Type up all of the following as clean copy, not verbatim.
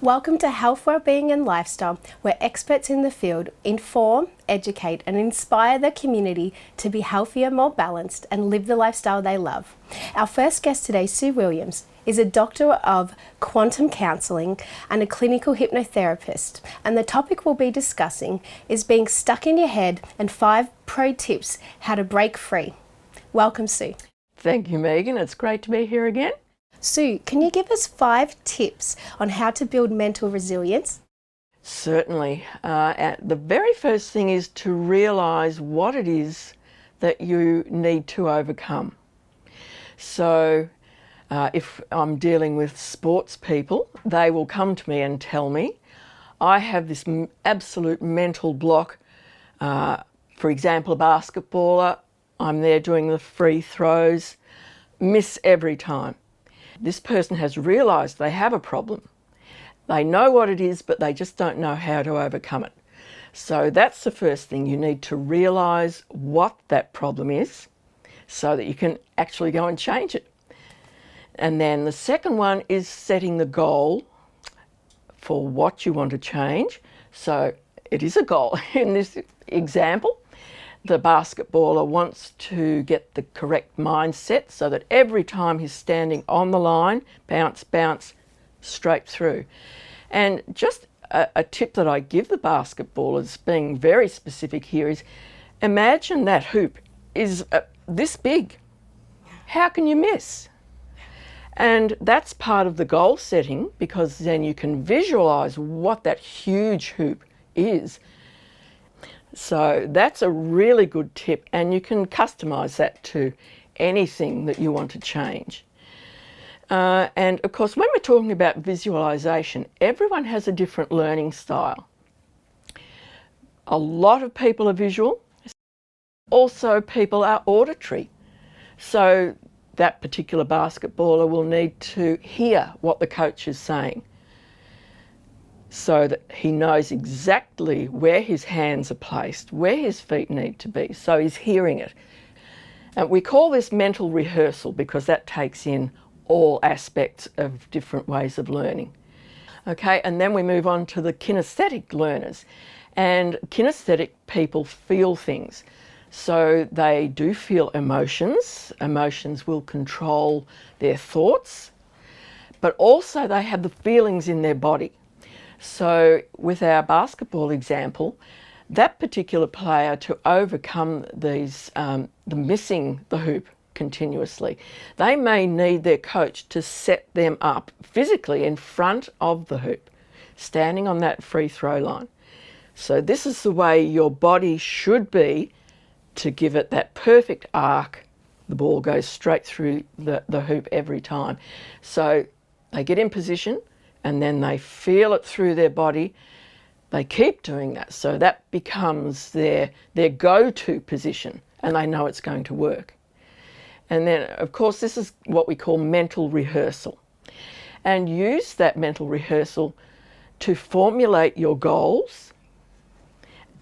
Welcome to Health, Wellbeing and Lifestyle, where experts in the field inform, educate and inspire the community to be healthier, more balanced and live the lifestyle they love. Our first guest today, Sue Williams, is a doctor of quantum counselling and a clinical hypnotherapist, and the topic we'll be discussing is being stuck in your head and 5 pro tips how to break free. Welcome, Sue. Thank you, Megan. It's great to be here again. Sue, can you give us 5 tips on how to build mental resilience? Certainly. The very first thing is to realise what it is that you need to overcome. So if I'm dealing with sports people, they will come to me and tell me, I have this absolute mental block. For example, a basketballer, I'm there doing the free throws, miss every time. This person has realised they have a problem. They know what it is, but they just don't know how to overcome it. So that's the first thing. You need to realise what that problem is so that you can actually go and change it. And then the second one is setting the goal for what you want to change. So it is a goal. In this example, the basketballer wants to get the correct mindset so that every time he's standing on the line, bounce, bounce, straight through. And just a tip that I give the basketballers, being very specific here, is imagine that hoop is this big. How can you miss? And that's part of the goal setting, because then you can visualise what that huge hoop is. So that's a really good tip, and you can customise that to anything that you want to change. And of course, when we're talking about visualisation, everyone has a different learning style. A lot of people are visual. Also, people are auditory. So that particular basketballer will need to hear what the coach is saying, so that he knows exactly where his hands are placed, where his feet need to be, so he's hearing it. And we call this mental rehearsal because that takes in all aspects of different ways of learning. Okay, and then we move on to the kinesthetic learners. And kinesthetic people feel things. So they do feel emotions. Emotions will control their thoughts, but also they have the feelings in their body. So with our basketball example, that particular player, to overcome these, the missing the hoop continuously, they may need their coach to set them up physically in front of the hoop, standing on that free throw line. So this is the way your body should be to give it that perfect arc. The ball goes straight through the hoop every time. So they get in position, and then they feel it through their body. They keep doing that, so that becomes their go-to position, and they know it's going to work. And then, of course, this is what we call mental rehearsal. And use that mental rehearsal to formulate your goals,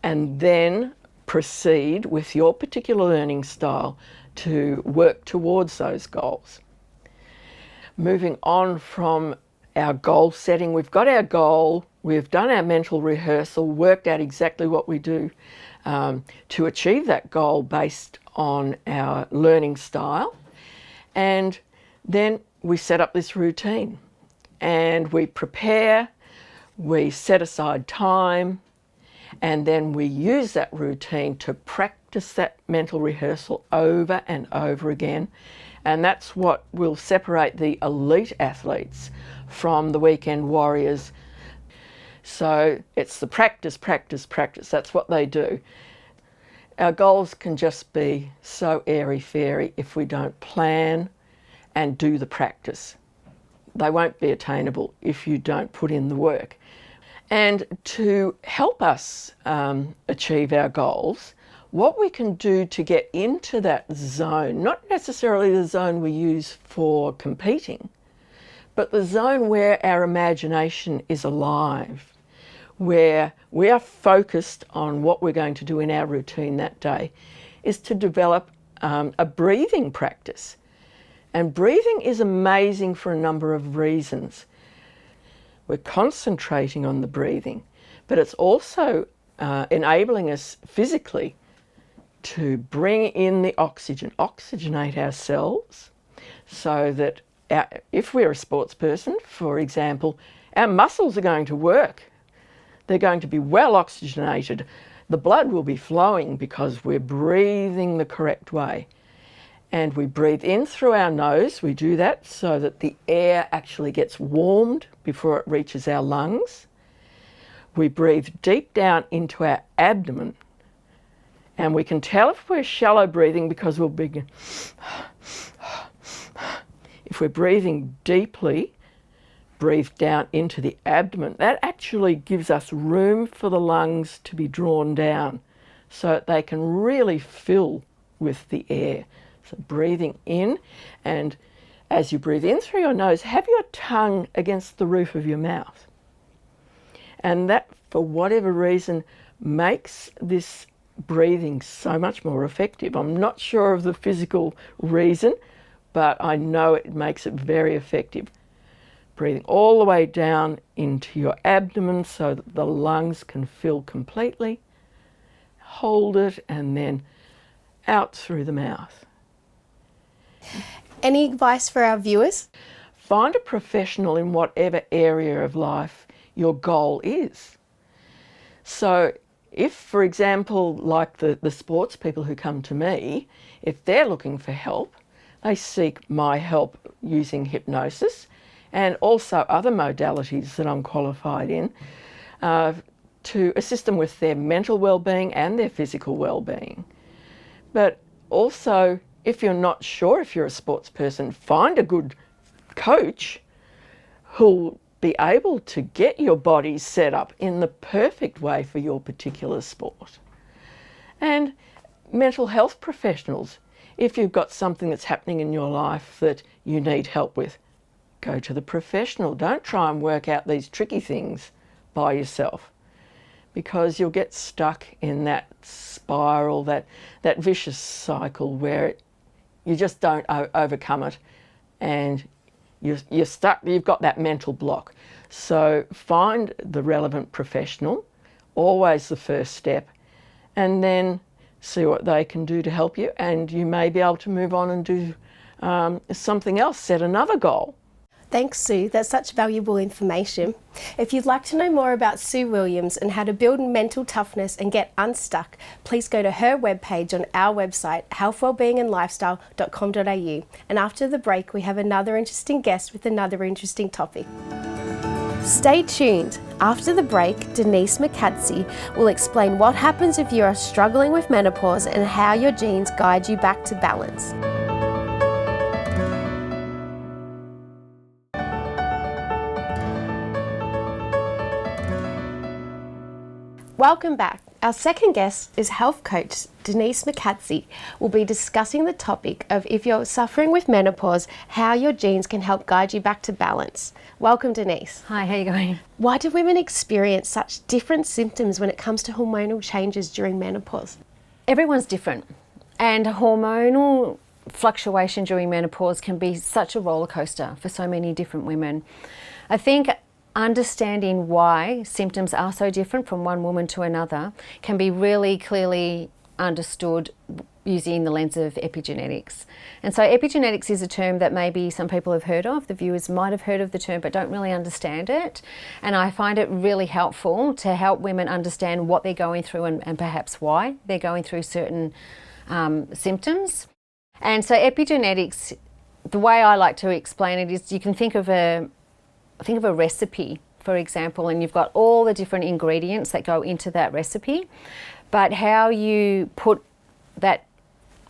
and then proceed with your particular learning style to work towards those goals. Moving on from our goal setting, we've got our goal, we've done our mental rehearsal, worked out exactly what we do to achieve that goal based on our learning style. And then we set up this routine and we prepare, we set aside time, and then we use that routine to practice that mental rehearsal over and over again. And that's what will separate the elite athletes from the weekend warriors. So it's the practice, practice, practice. That's what they do. Our goals can just be so airy-fairy if we don't plan and do the practice. They won't be attainable if you don't put in the work. And to help us achieve our goals, what we can do to get into that zone, not necessarily the zone we use for competing, but the zone where our imagination is alive, where we are focused on what we're going to do in our routine that day, is to develop a breathing practice. And breathing is amazing for a number of reasons. we're concentrating on the breathing, but it's also enabling us physically to bring in the oxygen, oxygenate ourselves, so that if we're a sports person, for example, our muscles are going to work. They're going to be well oxygenated. The blood will be flowing because we're breathing the correct way. And we breathe in through our nose. We do that so that the air actually gets warmed before it reaches our lungs. We breathe deep down into our abdomen. And we can tell if we're shallow breathing because we'll begin. If we're breathing deeply, breathe down into the abdomen. That actually gives us room for the lungs to be drawn down so that they can really fill with the air. So breathing in, and as you breathe in through your nose, have your tongue against the roof of your mouth. And that, for whatever reason, makes this breathing so much more effective. I'm not sure of the physical reason, but I know it makes it very effective. Breathing all the way down into your abdomen so that the lungs can fill completely. Hold it and then out through the mouth. Any advice for our viewers? Find a professional in whatever area of life your goal is. So if, for example, like the sports people who come to me, if they're looking for help, they seek my help using hypnosis and also other modalities that I'm qualified in to assist them with their mental well-being and their physical well-being. But also, if you're not sure if you're a sports person, find a good coach who'll be able to get your body set up in the perfect way for your particular sport. And mental health professionals, if you've got something that's happening in your life that you need help with, go to the professional. Don't try and work out these tricky things by yourself, because you'll get stuck in that spiral, that vicious cycle where you just don't overcome it, and you're stuck. You've got that mental block. So find the relevant professional, always the first step, and then see what they can do to help you, and you may be able to move on and do something else, set another goal. Thanks, Sue. That's such valuable information. If you'd like to know more about Sue Williams and how to build mental toughness and get unstuck, please go to her webpage on our website, healthwellbeingandlifestyle.com.au. And after the break, we have another interesting guest with another interesting topic. Stay tuned. After the break, Denise Mokadsi will explain what happens if you are struggling with menopause and how your genes guide you back to balance. Welcome back. Our second guest is health coach Denise Mokadsi. We'll be discussing the topic of if you're suffering with menopause, how your genes can help guide you back to balance. Welcome, Denise. Hi, how are you going? Why do women experience such different symptoms when it comes to hormonal changes during menopause? Everyone's different, and hormonal fluctuation during menopause can be such a roller coaster for so many different women. I think understanding why symptoms are so different from one woman to another can be really clearly understood using the lens of epigenetics. And so epigenetics is a term that maybe some people have heard of. The viewers might have heard of the term but don't really understand it. And I find it really helpful to help women understand what they're going through and perhaps why they're going through certain symptoms. And so epigenetics, the way I like to explain it is you can think of a recipe, for example, and you've got all the different ingredients that go into that recipe, but how you put that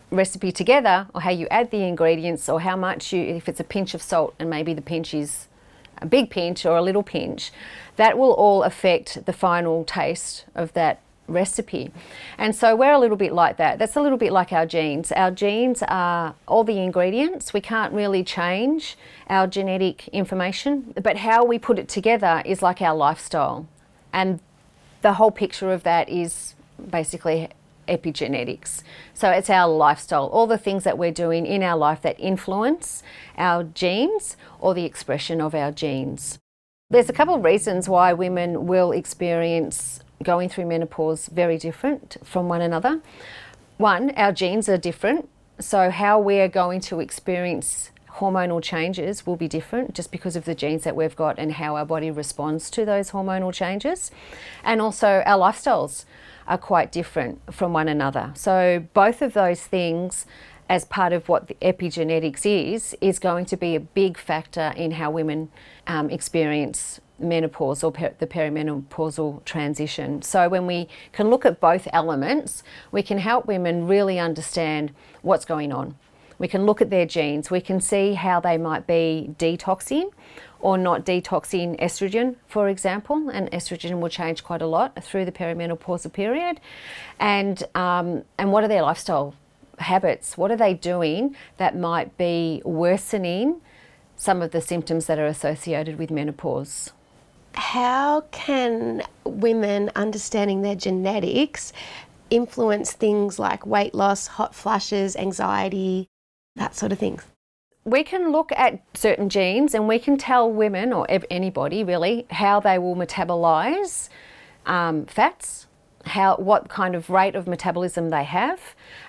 recipe together, or how you add the ingredients, or how much if it's a pinch of salt and maybe the pinch is a big pinch or a little pinch, that will all affect the final taste of that recipe. And so we're a little bit like that. That's a little bit like our genes. Our genes are all the ingredients. We can't really change our genetic information, but how we put it together is like our lifestyle. And the whole picture of that is basically epigenetics. So it's our lifestyle, all the things that we're doing in our life that influence our genes or the expression of our genes. There's a couple of reasons why women will experience going through menopause very different from one another. One, our genes are different, so how we're going to experience hormonal changes will be different just because of the genes that we've got and how our body responds to those hormonal changes. And also our lifestyles are quite different from one another. So both of those things, as part of what the epigenetics is going to be a big factor in how women experience menopause or the perimenopausal transition. So when we can look at both elements, we can help women really understand what's going on. We can look at their genes, we can see how they might be detoxing or not detoxing estrogen, for example, and estrogen will change quite a lot through the perimenopausal period. And what are their lifestyle habits? What are they doing that might be worsening some of the symptoms that are associated with menopause? How can women understanding their genetics influence things like weight loss, hot flushes, anxiety, that sort of thing? We can look at certain genes and we can tell women, or anybody really, how they will metabolize fats, what kind of rate of metabolism they have,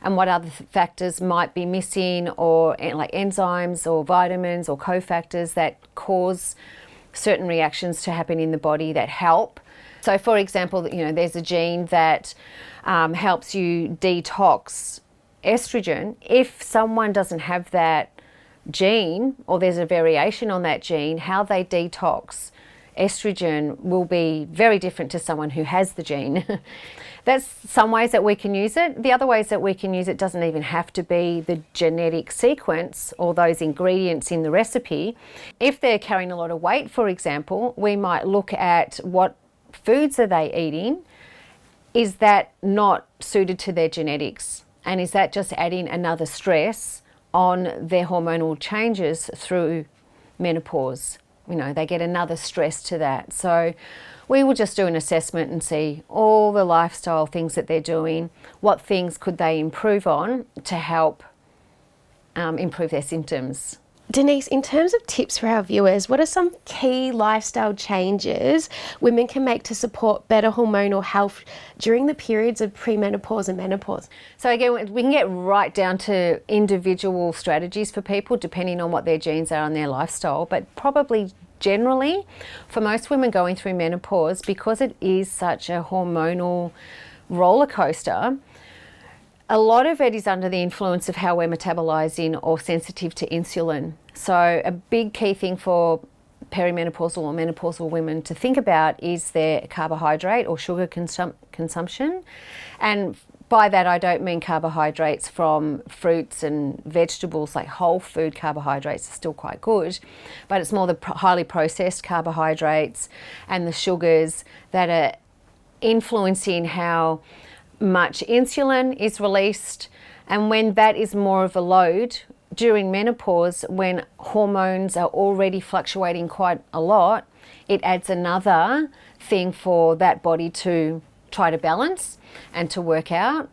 and what other factors might be missing, or like enzymes or vitamins or cofactors that cause certain reactions to happen in the body that help. So for example, there's a gene that helps you detox estrogen. If someone doesn't have that gene, or there's a variation on that gene, how they detox estrogen will be very different to someone who has the gene. That's some ways that we can use it. The other ways that we can use it doesn't even have to be the genetic sequence or those ingredients in the recipe. If they're carrying a lot of weight, for example, we might look at what foods are they eating. Is that not suited to their genetics? And is that just adding another stress on their hormonal changes through menopause? They get another stress to that. So we will just do an assessment and see all the lifestyle things that they're doing, what things could they improve on to help improve their symptoms. Denise, in terms of tips for our viewers, what are some key lifestyle changes women can make to support better hormonal health during the periods of premenopause and menopause? So again, we can get right down to individual strategies for people depending on what their genes are and their lifestyle, but probably generally for most women going through menopause, because it is such a hormonal roller coaster, a lot of it is under the influence of how we're metabolizing or sensitive to insulin. So a big key thing for perimenopausal or menopausal women to think about is their carbohydrate or sugar consumption. And by that, I don't mean carbohydrates from fruits and vegetables, like whole food carbohydrates are still quite good, but it's more the highly processed carbohydrates and the sugars that are influencing how much insulin is released. And when that is more of a load during menopause, when hormones are already fluctuating quite a lot, it adds another thing for that body to try to balance and to work out.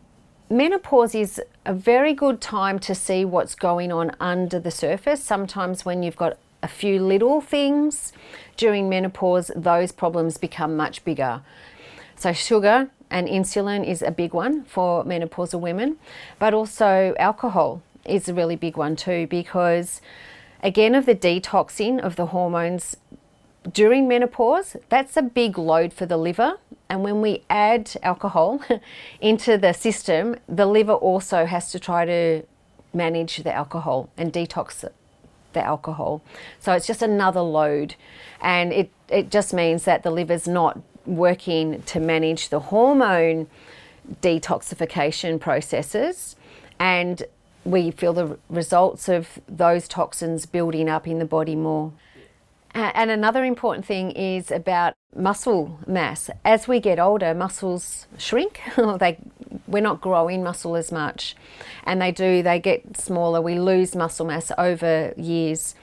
Menopause is a very good time to see what's going on under the surface. Sometimes when you've got a few little things during menopause, those problems become much bigger. So sugar and insulin is a big one for menopausal women, but also alcohol is a really big one too, because again, of the detoxing of the hormones during menopause, that's a big load for the liver. And when we add alcohol into the system, the liver also has to try to manage the alcohol and detox the alcohol. So it's just another load, and it just means that the liver's not working to manage the hormone detoxification processes, and we feel the results of those toxins building up in the body more. And another important thing is about muscle mass. As we get older, muscles shrink. We're not growing muscle as much, and they get smaller. We lose muscle mass over years,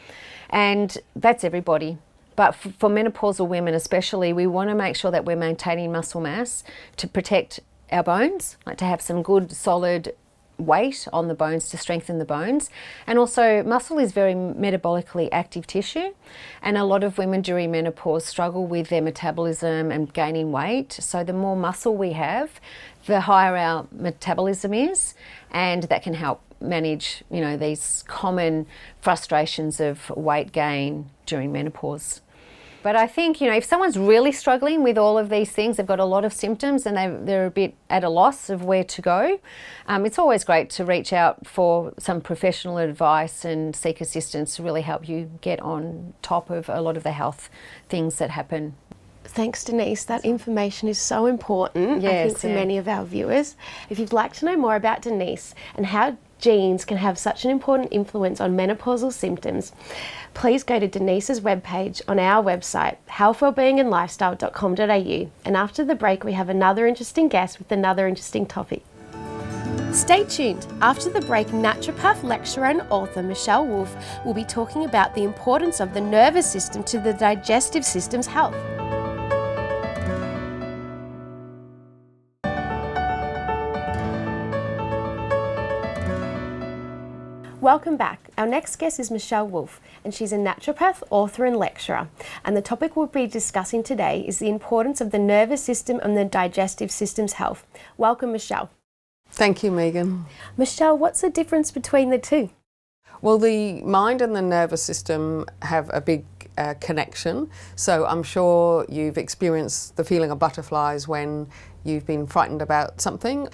and that's everybody. But for menopausal women especially, we want to make sure that we're maintaining muscle mass to protect our bones, like to have some good solid weight on the bones to strengthen the bones. And also muscle is very metabolically active tissue, and a lot of women during menopause struggle with their metabolism and gaining weight. So the more muscle we have, the higher our metabolism is, and that can help manage, you know, these common frustrations of weight gain during menopause. But I think, you know, if someone's really struggling with all of these things, they've got a lot of symptoms and they're a bit at a loss of where to go, it's always great to reach out for some professional advice and seek assistance to really help you get on top of a lot of the health things that happen. Thanks, Denise. That information is so important, Yes, I think, for many of our viewers. If you'd like to know more about Denise and how genes can have such an important influence on menopausal symptoms, please go to Denise's webpage on our website, healthwellbeingandlifestyle.com.au. And after the break, we have another interesting guest with another interesting topic. Stay tuned. After the break, Naturopath lecturer and author Michèle Wolff will be talking about the importance of the nervous system to the digestive system's health. Welcome back. Our next guest is Michèle Wolff, and she's a naturopath, author and lecturer. And the topic we'll be discussing today is the importance of the nervous system and the digestive system's health. Welcome, Michèle. Thank you, Megan. Michèle, what's the difference between the two? Well, the mind and the nervous system have a big connection. So I'm sure you've experienced the feeling of butterflies when you've been frightened about something.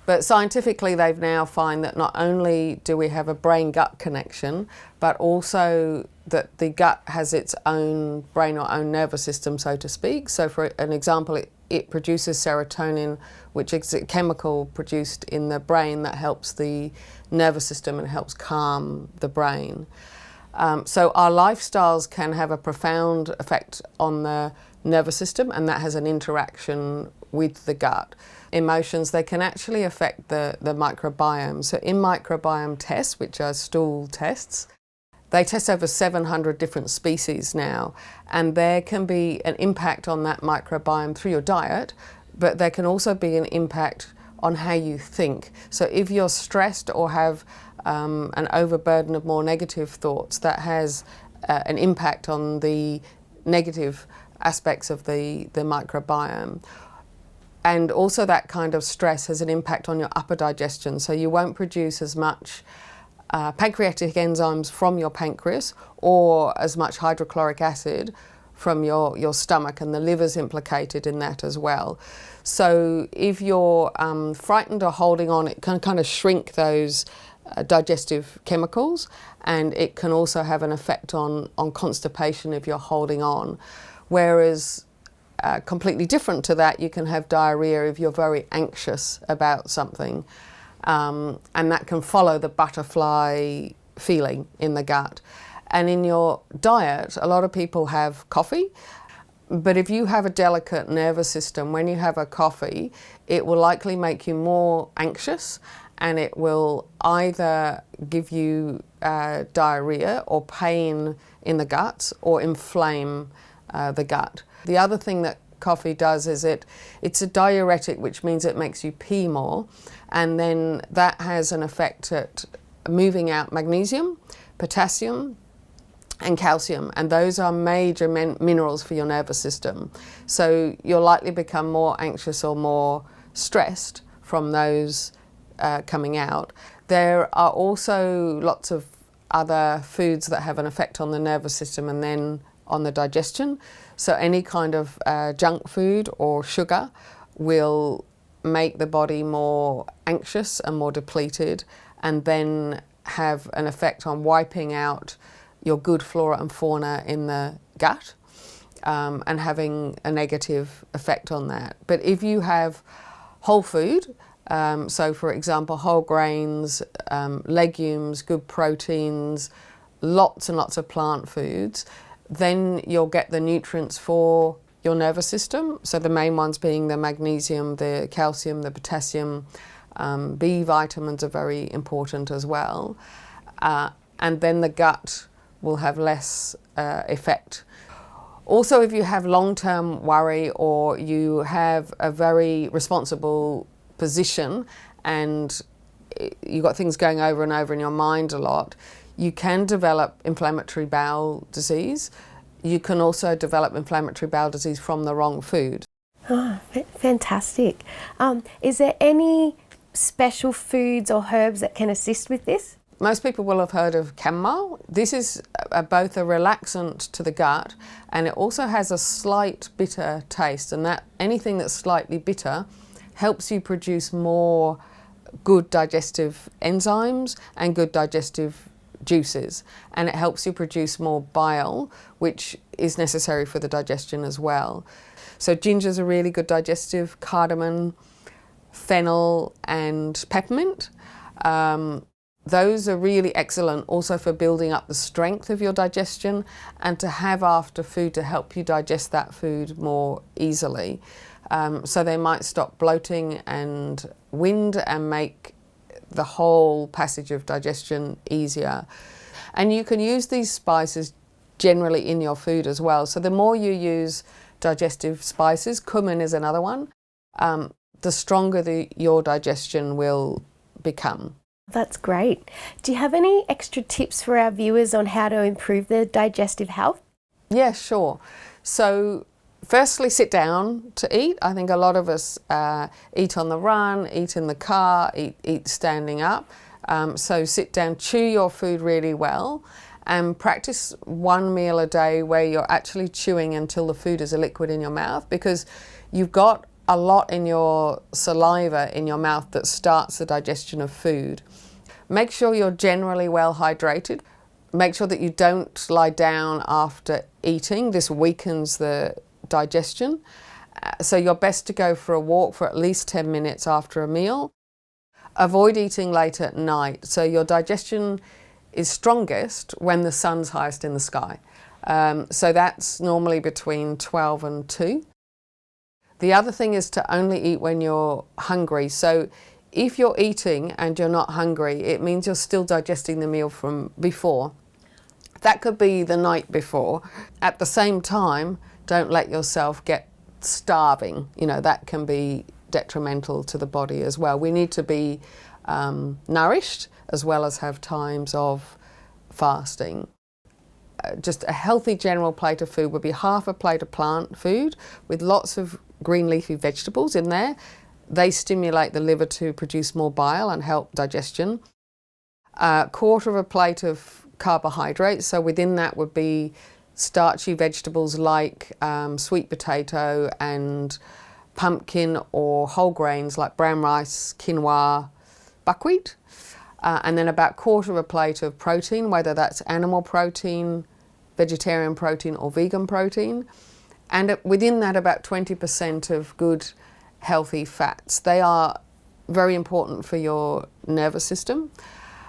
But scientifically, they've now found that not only do we have a brain-gut connection, but also that the gut has its own brain or own nervous system, so to speak. So for an example, it produces serotonin, which is a chemical produced in the brain that helps the nervous system and helps calm the brain. So our lifestyles can have a profound effect on the nervous system, and that has an interaction with the gut. Emotions, they can actually affect the microbiome. So in microbiome tests, which are stool tests, they test over 700 different species now, and there can be an impact on that microbiome through your diet, but there can also be an impact on how you think. So if you're stressed or have an overburden of more negative thoughts, that has an impact on the negative aspects of the microbiome. And also that kind of stress has an impact on your upper digestion, so you won't produce as much pancreatic enzymes from your pancreas or as much hydrochloric acid from your stomach, and the liver's implicated in that as well. So if you're frightened or holding on, it can kind of shrink those digestive chemicals, and it can also have an effect on constipation if you're holding on. Whereas completely different to that, you can have diarrhea if you're very anxious about something, and that can follow the butterfly feeling in the gut. And in your diet, a lot of people have coffee, but if you have a delicate nervous system, when you have a coffee, it will likely make you more anxious, and it will either give you diarrhea or pain in the gut or inflame the gut. The other thing that coffee does is it's a diuretic, which means it makes you pee more, and then that has an effect at moving out magnesium, potassium and calcium, and those are major minerals for your nervous system. So you'll likely become more anxious or more stressed from those coming out. There are also lots of other foods that have an effect on the nervous system and then on the digestion. So any kind of junk food or sugar will make the body more anxious and more depleted, and then have an effect on wiping out your good flora and fauna in the gut, and having a negative effect on that. But if you have whole food, so for example whole grains, legumes, good proteins, lots and lots of plant foods, then you'll get the nutrients for your nervous system. So the main ones being the magnesium, the calcium, the potassium, B vitamins are very important as well. And then the gut will have less effect. Also, if you have long-term worry or you have a very responsible position and you've got things going over and over in your mind a lot, you can develop inflammatory bowel disease. You can also develop inflammatory bowel disease from the wrong food. Oh, fantastic. Is there any special foods or herbs that can assist with this? Most people will have heard of chamomile. This is both a relaxant to the gut, and it also has a slight bitter taste, and that anything that's slightly bitter helps you produce more good digestive enzymes and good digestive juices, and it helps you produce more bile, which is necessary for the digestion as well. So ginger's a really good digestive, cardamom, fennel and peppermint. Those are really excellent also for building up the strength of your digestion and to have after food to help you digest that food more easily. So they might stop bloating and wind and make the whole passage of digestion easier. And you can use these spices generally in your food as well. So the more you use digestive spices, cumin is another one, the stronger your digestion will become. That's great. Do you have any extra tips for our viewers on how to improve their digestive health? Yeah, sure. So firstly, sit down to eat. I think a lot of us eat on the run, eat in the car, eat standing up. So sit down, chew your food really well, and practice one meal a day where you're actually chewing until the food is a liquid in your mouth, because you've got a lot in your saliva in your mouth that starts the digestion of food. Make sure you're generally well hydrated. Make sure that you don't lie down after eating. This weakens the digestion. So you're best to go for a walk for at least 10 minutes after a meal. Avoid eating late at night. So your digestion is strongest when the sun's highest in the sky. So that's normally between 12 and 2. The other thing is to only eat when you're hungry. So if you're eating and you're not hungry, it means you're still digesting the meal from before. That could be the night before. At the same time, don't let yourself get starving. You know, that can be detrimental to the body as well. We need to be nourished as well as have times of fasting. Just a healthy general plate of food would be half a plate of plant food with lots of green leafy vegetables in there. They stimulate the liver to produce more bile and help digestion. A quarter of a plate of carbohydrates, so within that would be starchy vegetables like sweet potato and pumpkin, or whole grains like brown rice, quinoa, buckwheat. And then about quarter of a plate of protein, whether that's animal protein, vegetarian protein or vegan protein. And within that about 20% of good healthy fats. They are very important for your nervous system.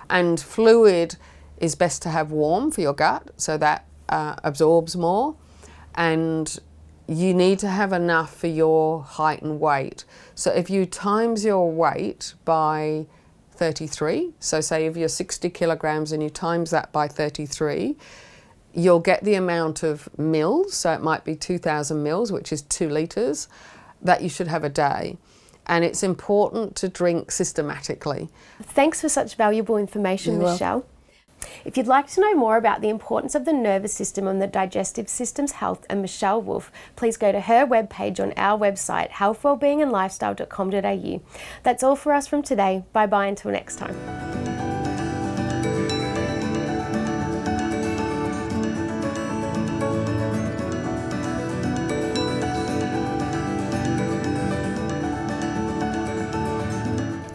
And fluid is best to have warm for your gut, so that absorbs more. And you need to have enough for your height and weight. So if you times your weight by 33, so say if you're 60 kilograms and you times that by 33, you'll get the amount of mils, so it might be 2,000 mils, which is 2 litres, that you should have a day. And it's important to drink systematically. Thanks for such valuable information, Michèle. If you'd like to know more about the importance of the nervous system and the digestive system's health and Michèle Wolff, please go to her webpage on our website, healthwellbeingandlifestyle.com.au. That's all for us from today. Bye-bye until next time.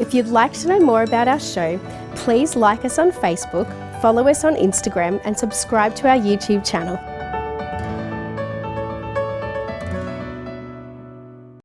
If you'd like to know more about our show, please like us on Facebook, follow us on Instagram and subscribe to our YouTube channel.